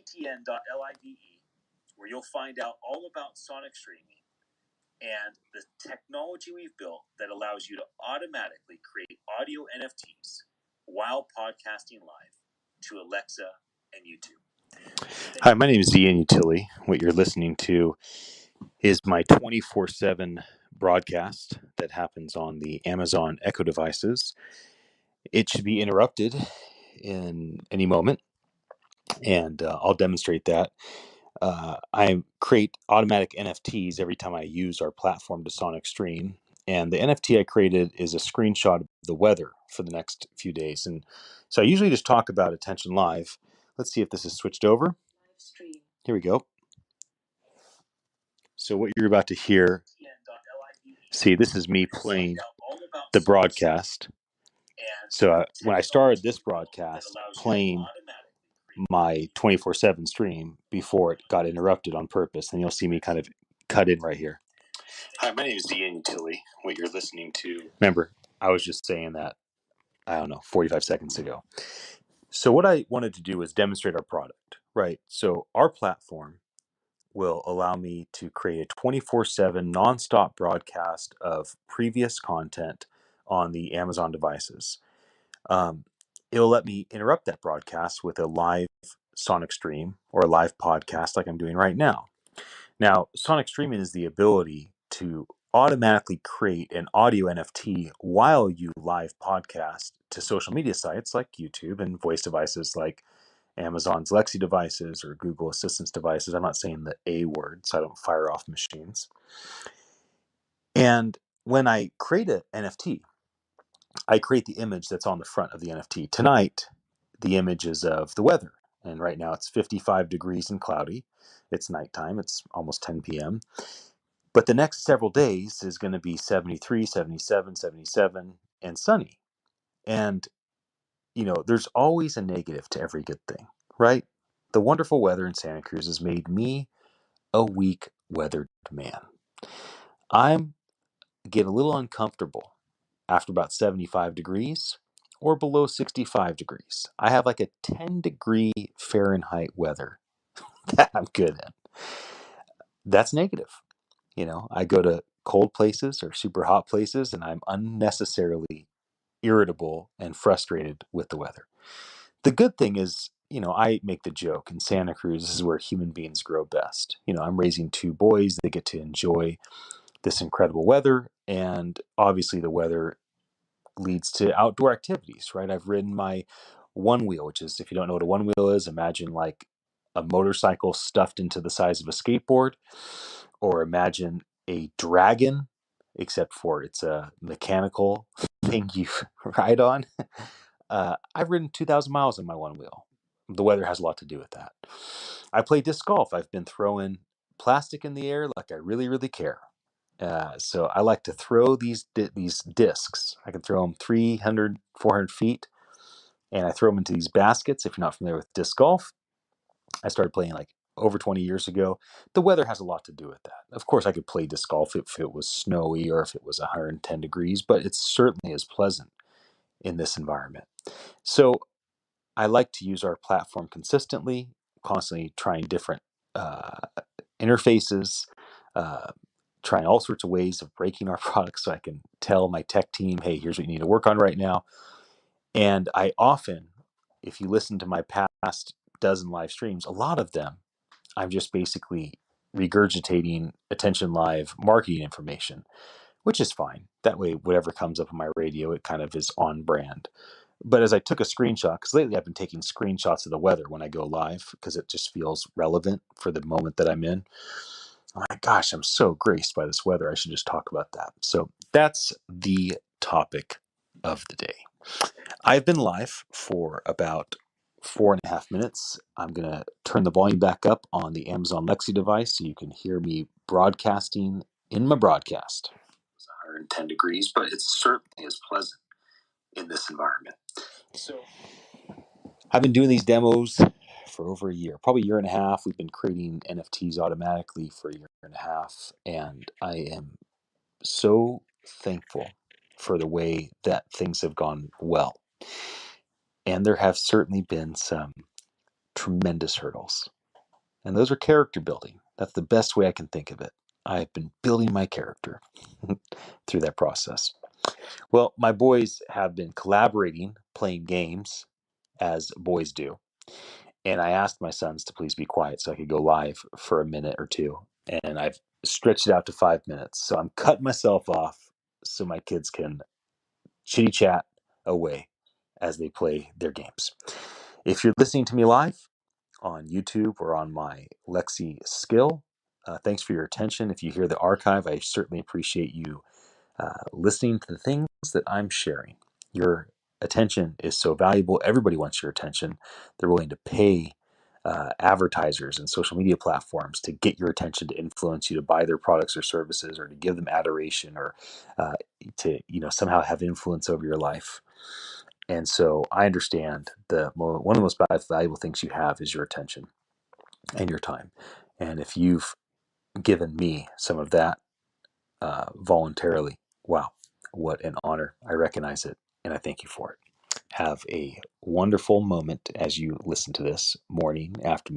attn.live, where you'll find out all about Sonic Streaming and the technology we've built that allows you to automatically create audio NFTs while podcasting live to Alexa and YouTube. Hi, my name is Ian Utile. What you're listening to is my 24/7 broadcast that happens on the Amazon Echo devices. It should be interrupted in any moment, and I'll demonstrate that. I create automatic NFTs every time I use our platform to Sonic Stream. And the NFT I created is a screenshot of the weather for the next few days. And so I usually just talk about Attention Live. Let's see if this is switched over. Here we go. So what you're about to hear, see, this is me playing the broadcast. So when I started this broadcast, playing my 24/7 stream before it got interrupted on purpose, and you'll see me kind of cut in right here. Hi, my name is Ian Utile. What you're listening to. Remember, I was just saying that, 45 seconds ago. So what I wanted to do is demonstrate our product, right? So our platform will allow me to create a 24/7 nonstop broadcast of previous content on the Amazon devices. It'll let me interrupt that broadcast with a live Sonic stream or a live podcast like I'm doing right now. Now, Sonic Streaming is the ability to automatically create an audio NFT while you live podcast to social media sites like YouTube and voice devices like Amazon's Lexi devices or Google Assistance devices. I'm not saying the A word, so I don't fire off machines. And when I create an NFT, I create the image that's on the front of the NFT. Tonight, the image is of the weather. And right now it's 55 degrees and cloudy. It's nighttime. It's almost 10 p.m. But the next several days is going to be 73, 77, 77, and sunny. And, there's always a negative to every good thing, right? The wonderful weather in Santa Cruz has made me a weak weathered man. I get a little uncomfortable after about 75 degrees or below 65 degrees. I have like a 10-degree Fahrenheit weather that I'm good at. That's negative. I go to cold places or super hot places and I'm unnecessarily irritable and frustrated with the weather. The good thing is, I make the joke in Santa Cruz, this is where human beings grow best. I'm raising two boys. They get to enjoy this incredible weather. And obviously the weather leads to outdoor activities, right? I've ridden my one wheel, which is, if you don't know what a one wheel is, imagine like a motorcycle stuffed into the size of a skateboard, or imagine a dragon, except for it's a mechanical thing you ride on. I've ridden 2,000 miles on my one wheel. The weather has a lot to do with that. I play disc golf. I've been throwing plastic in the air like I really, really care. So I like to throw these discs. I can throw them 300, 400 feet, and I throw them into these baskets. If you're not familiar with disc golf, I started playing like over 20 years ago. The weather has a lot to do with that. Of course, I could play disc golf if it was snowy or if it was 110 degrees, but it certainly is pleasant in this environment. So I like to use our platform consistently, constantly trying different interfaces, trying all sorts of ways of breaking our products so I can tell my tech team, hey, here's what you need to work on right now. And I often, if you listen to my past dozen live streams, a lot of them, I'm just basically regurgitating Attention Live marketing information, which is fine. That way, whatever comes up on my radio, it kind of is on brand. But as I took a screenshot, because lately I've been taking screenshots of the weather when I go live, because it just feels relevant for the moment that I'm in. I'm like, gosh, I'm so graced by this weather. I should just talk about that. So that's the topic of the day. I've been live for about 4.5 minutes. I'm going to turn the volume back up on the Amazon Lexi device so you can hear me broadcasting in my broadcast. It's 110 degrees, but it certainly is pleasant in this environment. So I've been doing these demos for over a year, probably a year and a half. We've been creating NFTs automatically for a year and a half, and I am so thankful for the way that things have gone well. And there have certainly been some tremendous hurdles. And those are character building. That's the best way I can think of it. I've been building my character through that process. Well, my boys have been collaborating, playing games as boys do. And I asked my sons to please be quiet so I could go live for a minute or two. And I've stretched it out to 5 minutes. So I'm cutting myself off so my kids can chitty chat away as they play their games. If you're listening to me live on YouTube or on my Lexi skill, thanks for your attention. If you hear the archive, I certainly appreciate you listening to the things that I'm sharing. Your attention is so valuable. Everybody wants your attention. They're willing to pay advertisers and social media platforms to get your attention, to influence you to buy their products or services, or to give them adoration, or to somehow have influence over your life. And so I understand one of the most valuable things you have is your attention and your time. And if you've given me some of that voluntarily, wow, what an honor. I recognize it and I thank you for it. Have a wonderful moment as you listen to this, morning, afternoon.